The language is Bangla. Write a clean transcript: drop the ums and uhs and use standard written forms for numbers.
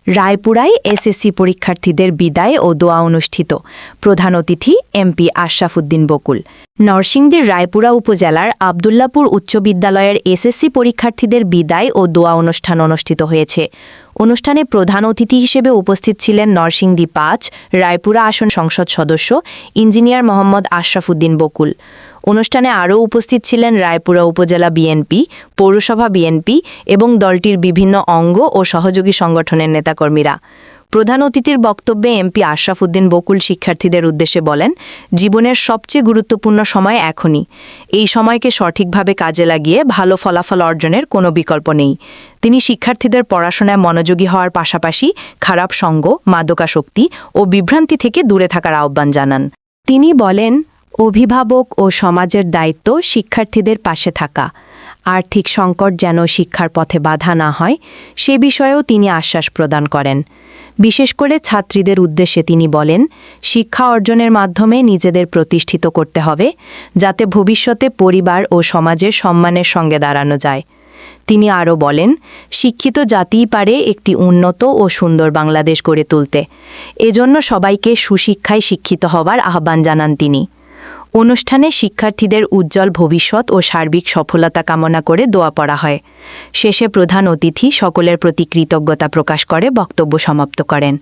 রায়পুরায় এসএসসি পরীক্ষার্থীদের বিদায় ও দোয়া অনুষ্ঠিত। প্রধান অতিথি এমপি আশরাফ উদ্দিন বকুল। নরসিংদীর রায়পুরা উপজেলার আবদুল্লাপুর উচ্চ বিদ্যালয়ের এসএসসি পরীক্ষার্থীদের বিদায় ও দোয়া অনুষ্ঠান অনুষ্ঠিত হয়েছে। অনুষ্ঠানে প্রধান অতিথি হিসেবে উপস্থিত ছিলেন নরসিংদী ৫ রায়পুরা আসন সংসদ সদস্য ইঞ্জিনিয়ার মোহাম্মদ আশরাফ উদ্দিন বকুল। অনুষ্ঠানে আরও উপস্থিত ছিলেন রায়পুরা উপজেলা বিএনপি, পৌরসভা বিএনপি এবং দলটির বিভিন্ন অঙ্গ ও সহযোগী সংগঠনের নেতাকর্মীরা। প্রধান অতিথির বক্তব্যে এমপি আশরাফ উদ্দিন বকুল শিক্ষার্থীদের উদ্দেশ্যে বলেন, জীবনের সবচেয়ে গুরুত্বপূর্ণ সময় এখনই। এই সময়কে সঠিকভাবে কাজে লাগিয়ে ভালো ফলাফল অর্জনের কোনো বিকল্প নেই। তিনি শিক্ষার্থীদের পড়াশোনায় মনোযোগী হওয়ার পাশাপাশি খারাপ সঙ্গ, মাদকাসক্তি ও বিভ্রান্তি থেকে দূরে থাকার আহ্বান জানান। তিনি বলেন, অভিভাবক ও সমাজের দায়িত্ব শিক্ষার্থীদের পাশে থাকা। আর্থিক সংকট যেন শিক্ষার পথে বাধা না হয়, সে বিষয়েও তিনি আশ্বাস প্রদান করেন। বিশেষ করে ছাত্রীদের উদ্দেশ্যে তিনি বলেন, শিক্ষা অর্জনের মাধ্যমে নিজেদের প্রতিষ্ঠিত করতে হবে, যাতে ভবিষ্যতে পরিবার ও সমাজের সম্মানের সঙ্গে দাঁড়ানো যায়। তিনি আরও বলেন, শিক্ষিত জাতিই পারে একটি উন্নত ও সুন্দর বাংলাদেশ গড়ে তুলতে। এজন্য সবাইকে সুশিক্ষায় শিক্ষিত হবার আহ্বান জানান তিনি। অনুষ্ঠানে শিক্ষার্থীদের উজ্জ্বল ভবিষ্যৎ ও সার্বিক সফলতা কামনা করে দোয়া পড়া হয়। শেষে প্রধান অতিথি সকলের প্রতি কৃতজ্ঞতা প্রকাশ করে বক্তব্য সমাপ্ত করেন।